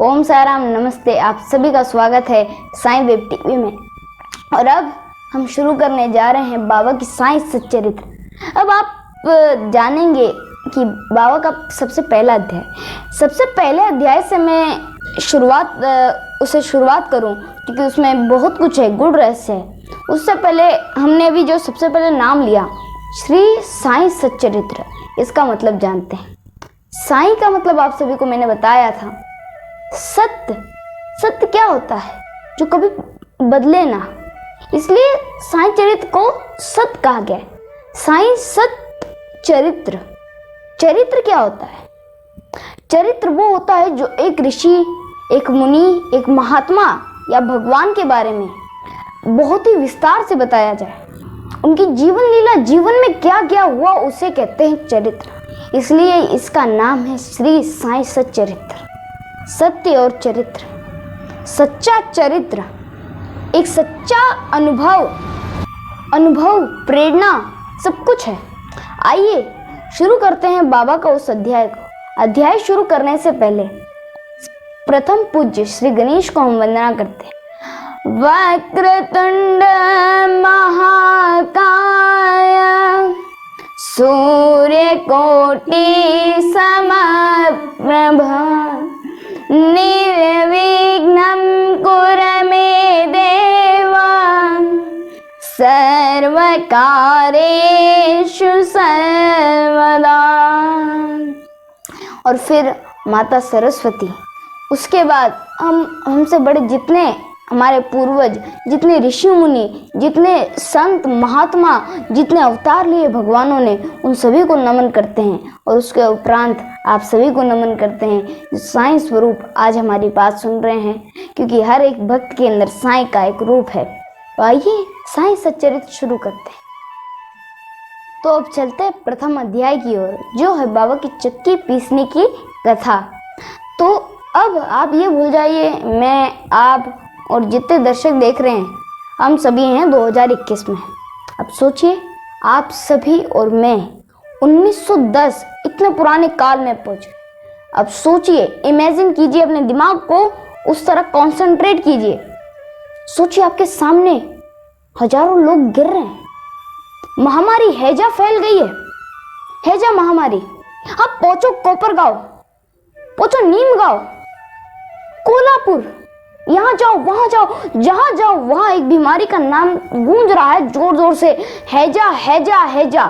ओम साराम, नमस्ते। आप सभी का स्वागत है साईं वेब टीवी में। और अब हम शुरू करने जा रहे हैं बाबा की साईं सच्चरित्र। अब आप जानेंगे कि बाबा का सबसे पहला अध्याय। सबसे पहले अध्याय से मैं शुरुआत करूं क्योंकि उसमें बहुत कुछ है, गूढ़ रहस्य है। उससे पहले हमने अभी जो सबसे पहले नाम लिया, श्री साईं सच्चरित्र, इसका मतलब जानते हैं। साईं का मतलब आप सभी को मैंने बताया था, सत्य। सत्य क्या होता है? जो कभी बदले ना, इसलिए साईं चरित्र को सत्य कहा गया है। साईं सत्य चरित्र। चरित्र क्या होता है? चरित्र वो होता है जो एक ऋषि, एक मुनि, एक महात्मा या भगवान के बारे में बहुत ही विस्तार से बताया जाए। उनकी जीवन लीला, जीवन में क्या क्या हुआ, उसे कहते हैं चरित्र। इसलिए इसका नाम है श्री साईं सच्चरित्र। सत्य और चरित्र, सच्चा चरित्र, एक सच्चा अनुभव, प्रेरणा, सब कुछ है। आइए शुरू करते हैं बाबा का उस अध्याय को। अध्याय शुरू करने से पहले प्रथम पूज्य श्री गणेश को हम वंदना करते हैं। वक्रतुंड महाकाय सूर्यकोटि समप्रभा निर्विघ्नं कुरु मे देव सर्वकार्येषु सर्वदा। और फिर माता सरस्वती। उसके बाद हमसे बड़े जितने हमारे पूर्वज, जितने ऋषि मुनि, जितने संत महात्मा, जितने अवतार लिए भगवानों ने, उन सभी को नमन करते हैं। और उसके उपरांत आप सभी को नमन करते हैं जो साईं स्वरूप आज हमारी बात सुन रहे हैं, क्योंकि हर एक भक्त के अंदर साईं का एक रूप है। तो आइए साईं सच्चरित्र शुरू करते हैं। तो अब चलते हैं प्रथम अध्याय की ओर, जो है बाबा की चक्की पीसने की कथा। तो अब आप ये भूल जाइए, मैं, आप और जितने दर्शक देख रहे हैं, हम सभी हैं 2021 में। अब सोचिए, आप सभी और मैं 1910 इतने पुराने काल में पहुंचे। अब सोचिए, इमेजिन कीजिए, अपने दिमाग को उस तरह कंसंट्रेट कीजिए। सोचिए आपके सामने हजारों लोग गिर रहे हैं, महामारी हैजा फैल गई है, हैजा महामारी। आप पहुंचो कोपरगांव, पहुंचो नीमगांव, कोल्हापुर, यहाँ जाओ, वहां जाओ, जहां जाओ वहां एक बीमारी का नाम गूंज रहा है जोर जोर से, हैजा हैजा हैजा।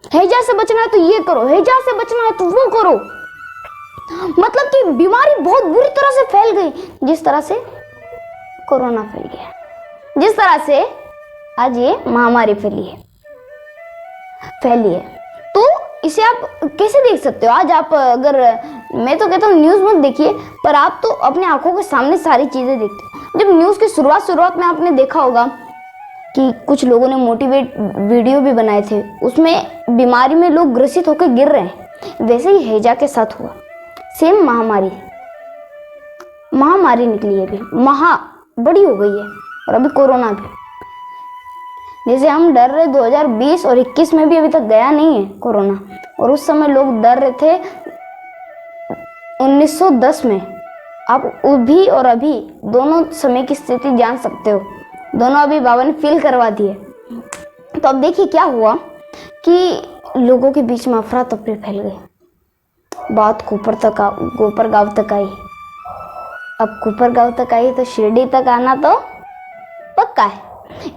हैजा से बचना है तो ये करो, हैजा से बचना है तो वो करो। मतलब कि बीमारी बहुत बुरी तरह से फैल गई, जिस तरह से कोरोना फैल गया, जिस तरह से आज ये महामारी फैली है। तो इसे आप कैसे देख सकते हो? आज आप, अगर मैं तो कहता हूँ न्यूज़ मत देखिए, पर आप तो अपने आंखों के सामने सारी चीज़ें देखते हो। जब न्यूज़ की शुरुआत में आपने देखा होगा कि कुछ लोगों ने मोटिवेट वीडियो भी बनाए थे, उसमें बीमारी में लोग ग्रसित होकर गिर रहे हैं। वैसे ही हैजा के साथ हुआ, सेम महामारी निकली है, अभी बड़ी हो गई है। और अभी कोरोना भी, जैसे हम डर रहे 2020 और 21 में भी अभी तक गया नहीं है कोरोना, और उस समय लोग डर रहे थे 1910 में। आप अभी और अभी दोनों समय की स्थिति जान सकते हो, दोनों अभी बाबा ने फील करवा दिए। तो अब देखिए क्या हुआ कि लोगों के बीच में अफरा तफरी फैल गई। बात कोपरगांव तक आई। अब कोपरगांव तक आई तो शिरडी तक आना तो पक्का है।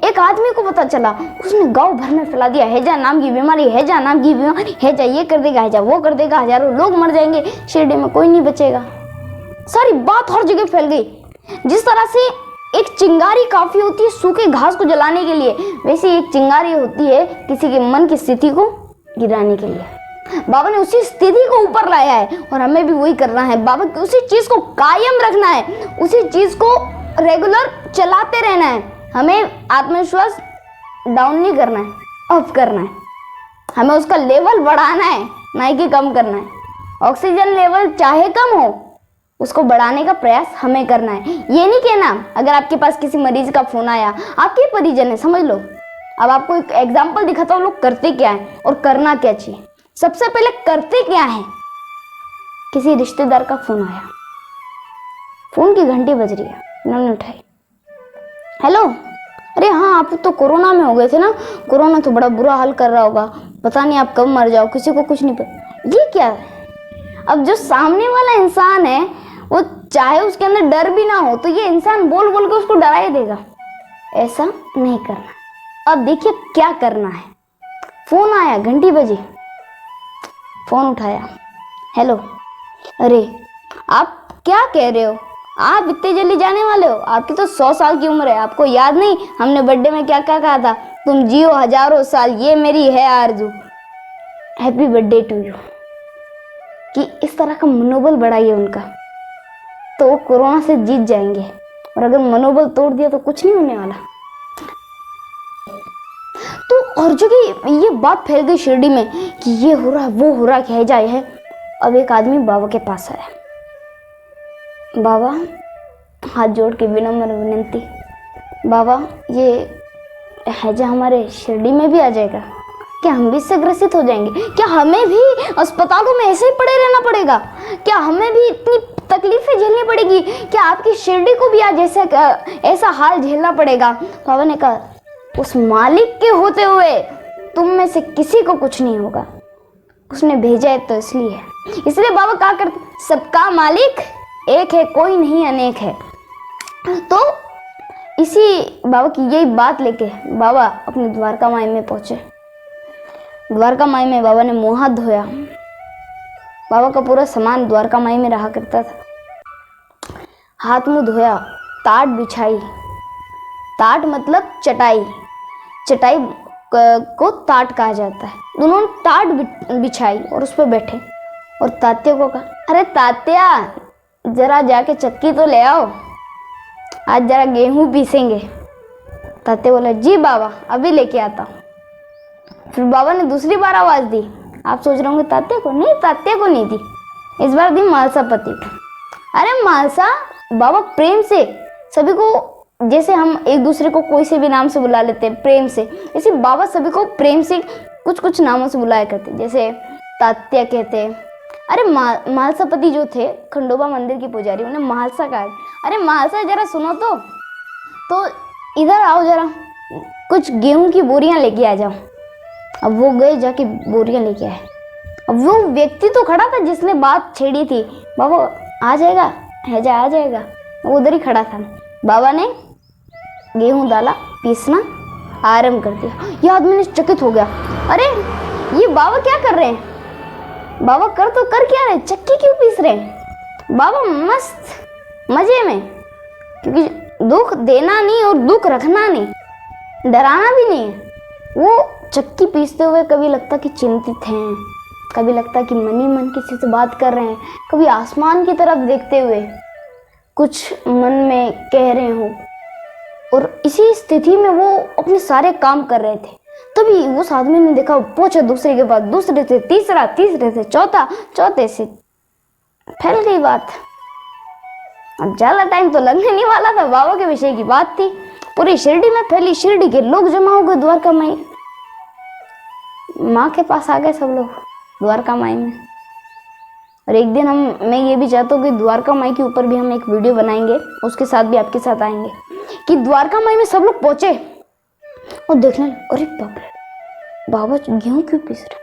एक आदमी को पता चला, उसने गांव भर में फैला दिया, हैजा नाम की बीमारी, हैजा नाम की बीमारी, हैजा ये कर देगा, हैजा वो कर देगा, हजारों लोग मर जाएंगे, शिरडी में कोई नहीं बचेगा। सारी बात हर जगह फैल गई। जिस तरह से एक चिंगारी काफी होती है सूखे घास को जलाने के लिए, वैसे एक चिंगारी होती है किसी के मन की स्थिति को गिराने के लिए। बाबा ने उसी स्थिति को ऊपर लाया है और हमें भी वही करना है। बाबा की उसी चीज को कायम रखना है, उसी चीज को रेगुलर चलाते रहना है। हमें आत्मविश्वास डाउन नहीं करना है, अप करना है। हमें उसका लेवल बढ़ाना है, ना कि कम करना है। ऑक्सीजन लेवल चाहे कम हो, उसको बढ़ाने का प्रयास हमें करना है। ये नहीं कहना, अगर आपके पास किसी मरीज का फोन आया, आपके परिजन है, समझ लो। अब आपको एक एग्जाम्पल दिखाता हूँ, लोग करते क्या है और करना क्या चाहिए। सबसे पहले करते क्या है, किसी रिश्तेदार का फोन आया, फ़ोन की घंटी बज रही है। उन्होंने उठाई। हेलो, अरे हाँ, आप तो कोरोना में हो गए थे ना। कोरोना तो बड़ा बुरा हाल कर रहा होगा, पता नहीं आप कब मर जाओ, किसी को कुछ नहीं पता। ये क्या है? अब जो सामने वाला इंसान है वो चाहे उसके अंदर डर भी ना हो तो ये इंसान बोल बोल के उसको डरा ही देगा। ऐसा नहीं करना। अब देखिए क्या करना है। फोन आया, घंटी बजी, फोन उठाया। हेलो, अरे आप क्या कह रहे हो? आप इतने जल्दी जाने वाले हो? आपकी तो 100 साल की उम्र है, आपको याद नहीं हमने बर्थडे में क्या क्या कहा था? तुम जियो हजारों साल, ये मेरी है आरज़ू, हैप्पी बर्थडे टू यू। कि इस तरह का मनोबल बढ़ाइए उनका, तो वो कोरोना से जीत जाएंगे। और अगर मनोबल तोड़ दिया तो कुछ नहीं होने वाला। तो और जो कि ये बात फैल गई शिरडी में कि ये हो रहा वो हो रहा, क्या जाए है। अब एक आदमी बाबा के पास आया। बाबा, हाथ जोड़ के विनम्र विनंती, बाबा ये हैजा हमारे शिरडी में भी आ जाएगा क्या? हम भी इससे ग्रसित हो जाएंगे क्या? हमें भी अस्पतालों में ऐसे ही पड़े रहना पड़ेगा क्या? हमें भी इतनी तकलीफें झेलनी पड़ेगी क्या? आपकी शिरडी को भी आज ऐसा हाल झेलना पड़ेगा? बाबा ने कहा, उस मालिक के होते हुए तुम में से किसी को कुछ नहीं होगा। उसने भेजा है तो इसलिए बाबा कहा करते, सबका मालिक एक है, कोई नहीं अनेक है। तो इसी बाबा की यही बात लेके बाबा अपनी द्वारका माई में पहुंचे। द्वारका माई में बाबा ने मुंह हाथ धोया। बाबा का पूरा सामान द्वारका माई में रहा करता था। हाथ मुंह धोया, ताट बिछाई। ताट मतलब चटाई, चटाई को ताट कहा जाता है। उन्होंने ताट बिछाई और उस पर बैठे और तात्या को कहा, अरे तात्या जरा जाके चक्की तो ले आओ, आज जरा गेहूं पीसेंगे। तात्या बोला, जी बाबा अभी लेके आता हूँ। फिर बाबा ने दूसरी बार आवाज दी। आप सोच रहे होंगे तात्या को? नहीं, तात्या को नहीं दी, इस बार दी मालसा पति को। अरे मालसा, बाबा प्रेम से सभी को, जैसे हम एक दूसरे को कोई से भी नाम से बुला लेते हैं प्रेम से, ऐसे बाबा सभी को प्रेम से कुछ कुछ नामों से बुलाया करते, जैसे तात्या कहते। अरे मालसापति जो थे खंडोबा मंदिर की पुजारी, उन्हें मालसा कहा। अरे मालसा जरा सुनो तो इधर आओ, जरा कुछ गेहूं की बोरियां लेके आ जाओ। अब वो गए, जाके बोरियां लेके आए। अब वो व्यक्ति तो खड़ा था जिसने बात छेड़ी थी, बाबा आ जाएगा, हैजा आ जाएगा, वो उधर ही खड़ा था। बाबा ने गेहूं डाला, पीसना आरंभ कर दिया। ये आदमी ने चकित हो गया, अरे ये बाबा क्या कर रहे हैं? बाबा कर क्या रहे? चक्की क्यों पीस रहे हैं? बाबा मस्त मजे में, क्योंकि दुख देना नहीं और दुख रखना नहीं, डराना भी नहीं है। वो चक्की पीसते हुए कभी लगता कि चिंतित हैं, कभी लगता कि मन ही मन किसी से बात कर रहे हैं, कभी आसमान की तरफ देखते हुए कुछ मन में कह रहे हो। और इसी स्थिति में वो अपने सारे काम कर रहे थे। तभी उस आदमी ने देखा, पहुंचा दूसरे के बाद, दूसरे से तीसरा, तीसरे से चौथा, चौथे से फैल गई बात। अब ज्यादा टाइम तो लगने नहीं वाला था, बाबा के विषय की बात थी, पूरी शिरडी में फैली। शिरडी के लोग जमा हो गए द्वारका माई माँ के पास आ गए सब लोग द्वारका माई में। और एक दिन मैं ये भी चाहता हूँ कि द्वारका माई के ऊपर भी हम एक वीडियो बनाएंगे, उसके साथ भी आपके साथ आएंगे कि द्वारका माई में सब लोग पहुंचे और देखने लगे, अरे बाप रे, बाबा गेहूं क्यों पीस रहे?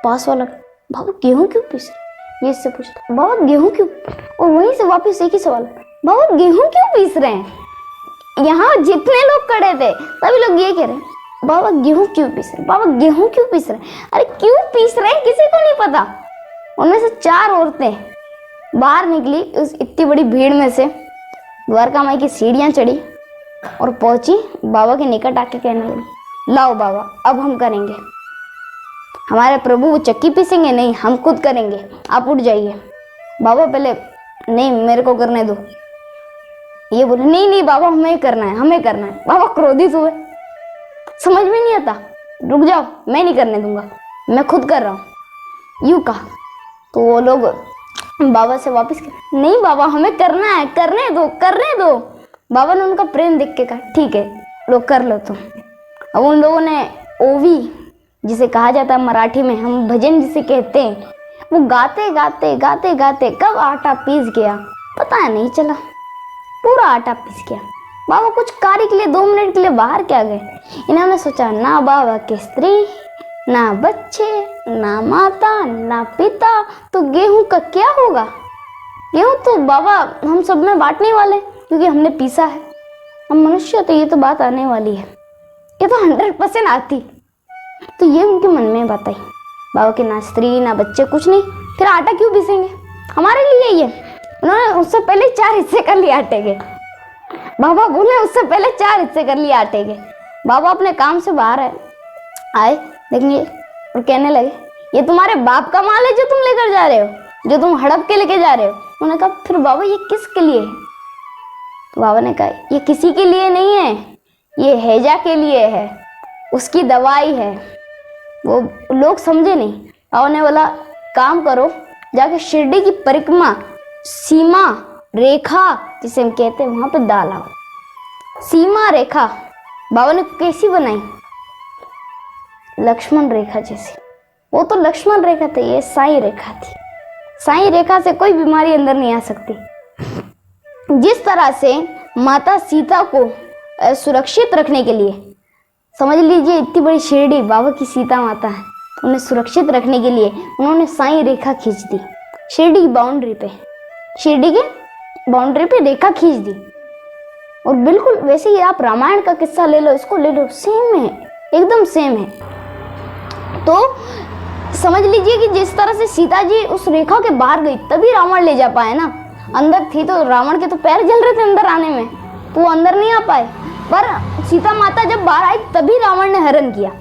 पास वाला, बाबा गेहूं क्यों पीस रहे? ये इससे पूछता, बाबा गेहूं क्यों? और वहीं से वापस एक ही सवाल, बाबा गेहूं क्यों पीस रहे हैं? यहाँ जितने लोग खड़े थे सभी लोग ये कह रहे हैं, बाबा गेहूं क्यों पीस रहे? बाबा गेहूं क्यों पीस रहे? अरे क्यों पीस रहे हैं किसी को नहीं पता। उनमें से 4 औरतें बाहर निकली उस इतनी बड़ी भीड़ में से, द्वारका माई की सीढ़ियां चढ़ी और पहुंची बाबा के निकट आके कहने लगी, लाओ बाबा अब हम करेंगे, हमारे प्रभु वो चक्की पीसेंगे नहीं, हम खुद करेंगे, आप उठ जाइए। बाबा पहले, नहीं मेरे को करने दो, ये बोले नहीं नहीं बाबा हमें करना है, हमें करना है। बाबा क्रोधित हुए, समझ में नहीं आता, रुक जाओ मैं नहीं करने दूंगा, मैं खुद कर रहा हूँ, यूं कहा। तो वो लोग बाबा से वापस कहे, नहीं बाबा हमें करना है, करने दो करने दो। बाबा ने उनका प्रेम देख के कहा, ठीक है लोग कर लो तुम। अब उन लोगों ने ओवी, जिसे कहा जाता है मराठी में हम भजन जिसे कहते हैं, वो गाते गाते गाते गाते कब आटा पीस गया पता नहीं चला। पूरा आटा पीस गया। बाबा कुछ कार्य के लिए 2 मिनट के लिए बाहर क्या गए। इन्होंने सोचा ना बाबा की स्त्री, ना बच्चे, ना माता, ना पिता, तो गेहूं का क्या होगा। गेहूं तो बाबा हम सब में बांटने वाले क्योंकि हमने पीसा है, हम मनुष्य, तो ये तो बात आने वाली है, ये तो 100% आती। तो ये उनके मन में बात आई। बाबा के ना स्त्री ना बच्चे कुछ नहीं, फिर आटा क्यों पीसेंगे, हमारे लिए ये। उन्होंने उससे पहले 4 हिस्से कर लिए आटे के। बाबा बोले उससे पहले 4 हिस्से कर लिए आटे के। बाबा अपने काम से बाहर आए देखेंगे और कहने लगे ये तुम्हारे बाप का माल है जो तुम लेकर जा रहे हो, जो तुम हड़प के लेके जा रहे हो। उन्होंने कहा फिर बाबा ये किसके लिए है। तो बाबा ने कहा ये किसी के लिए नहीं है, ये हैजा के लिए है, उसकी दवाई है। वो लोग समझे नहीं। बाबा ने बोला काम करो, जाके शिरडी की परिक्रमा सीमा रेखा जिसे हम कहते हैं वहां पे डाला। सीमा रेखा बाबा ने कैसी बनाई, लक्ष्मण रेखा जैसी। वो तो लक्ष्मण रेखा थी, ये साई रेखा थी। साई रेखा से कोई बीमारी अंदर नहीं आ सकती। जिस तरह से माता सीता को सुरक्षित रखने के लिए, समझ लीजिए इतनी बड़ी शिरडी बाबा की सीता माता है, उन्हें सुरक्षित रखने के लिए उन्होंने साई रेखा खींच दी। शिरडी की बाउंड्री पे, शिरडी के बाउंड्री पे रेखा खींच दी। और बिल्कुल वैसे ही आप रामायण का किस्सा ले लो, इसको ले लो, सेम है, एकदम सेम है। तो समझ लीजिए कि जिस तरह से सीता जी उस रेखा के बाहर गई तभी रावण ले जा पाए ना। अंदर थी तो रावण के तो पैर जल रहे थे अंदर आने में, तो वो अंदर नहीं आ पाए। पर सीता माता जब बाहर आई तभी रावण ने हरण किया।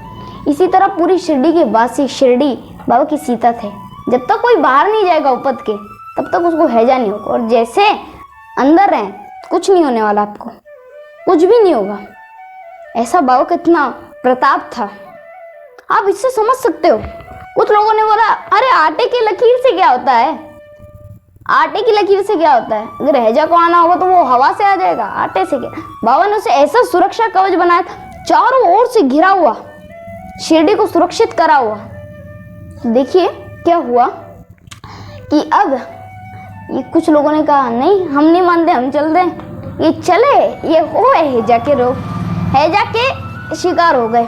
इसी तरह पूरी शिरडी के वासी शिरडी बाबा की सीता थे। जब तक कोई बाहर नहीं जाएगा उपद के तब तक उसको हैजा नहीं होगा। और जैसे अंदर रहें कुछ नहीं होने वाला, आपको कुछ भी नहीं होगा। ऐसा बाबा का इतना प्रताप था, आप इससे समझ सकते हो। कुछ लोगों ने बोला अरे आटे की लकीर से क्या होता है, आटे की लकीर से क्या होता है, अगर हैजा को आना होगा तो वो हवा से आ जाएगा, आटे से क्या। बाबा ने उसे ऐसा सुरक्षा कवच बनाया था, चारों ओर से घिरा हुआ, शिरडी को सुरक्षित करा हुआ। देखिए क्या हुआ कि अब ये कुछ लोगों ने कहा नहीं हम नहीं मानते, हम चल दें, ये चले, ये हो हैजा के रोग, हैजा के शिकार हो गए।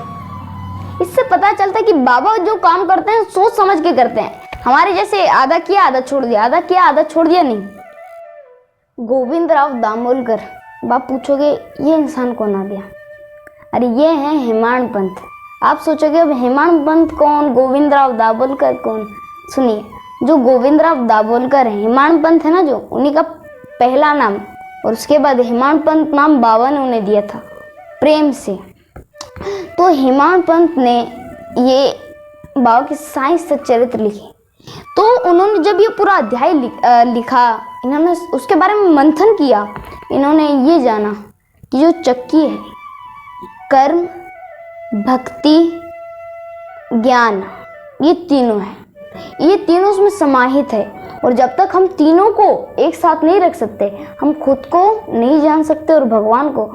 इससे पता चलता है कि बाबा जो काम करते हैं सोच समझ के करते हैं। हमारे जैसे आधा किया आधा छोड़ दिया, आधा किया आधा छोड़ दिया नहीं। गोविंद राव दामोलकर, बाप पूछोगे ये इंसान कौन आ गया, अरे ये है हेमाड़ पंत। आप सोचोगे अब हेमाड़ पंत कौन, गोविंद राव दाभोलकर कौन। सुनिए, जो गोविंद राव दाभोलकर है, हेमाड़ पंत है ना जो, उन्हीं का पहला नाम, और उसके बाद हेमाड़ पंत नाम बाबा ने उन्हें दिया था प्रेम से। तो हेमाड़ पंत ने ये बाबा की साई सच्चरित्र लिखी। तो उन्होंने जब ये पूरा अध्याय लिखा, इन्होंने उसके बारे में मंथन किया। इन्होंने ये जाना कि जो चक्की है, कर्म, भक्ति, ज्ञान, ये तीनों है, ये तीनों उसमें समाहित है। और जब तक हम तीनों को एक साथ नहीं रख सकते, हम खुद को नहीं जान सकते और भगवान को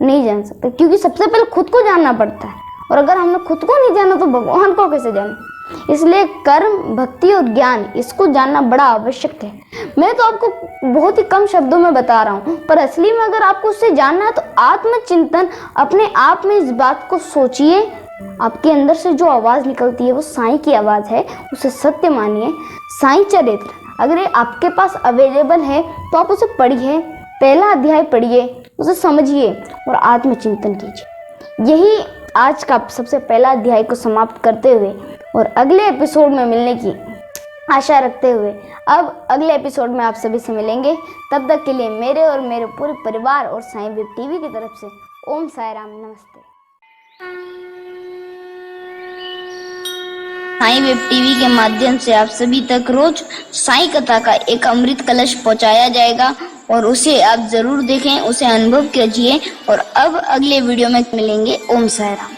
नहीं जान सकते, क्योंकि सबसे पहले खुद को जानना पड़ता है। और अगर हमने खुद को नहीं जाना तो भगवान को कैसे जाने। इसलिए कर्म, भक्ति और ज्ञान, इसको जानना बड़ा आवश्यक है। मैं तो आपको बहुत ही कम शब्दों में बता रहा हूँ, पर असली में अगर आपको उससे जानना है तो आत्मचिंतन, अपने आप में इस बात को सोचिए। आपके अंदर से जो आवाज़ निकलती है वो साईं की आवाज़ है, उसे सत्य मानिए। साईं चरित्र अगर ये आपके पास अवेलेबल है तो आप उसे पढ़िए, पहला अध्याय पढ़िए, उसे समझिए और आत्मचिंतन कीजिए। यही आज का सबसे पहला अध्याय को समाप्त करते हुए और अगले एपिसोड में मिलने की आशा रखते हुए अब अगले एपिसोड में आप सभी से मिलेंगे। तब तक के लिए मेरे और मेरे पूरे परिवार और साईं वेब टीवी की तरफ से ओम साई राम, नमस्ते। साईं वेब टीवी के माध्यम से आप सभी तक रोज साईं कथा का एक अमृत कलश पहुंचाया जाएगा और उसे आप जरूर देखें, उसे अनुभव कीजिए। और अब अगले वीडियो में मिलेंगे। ओम साई राम।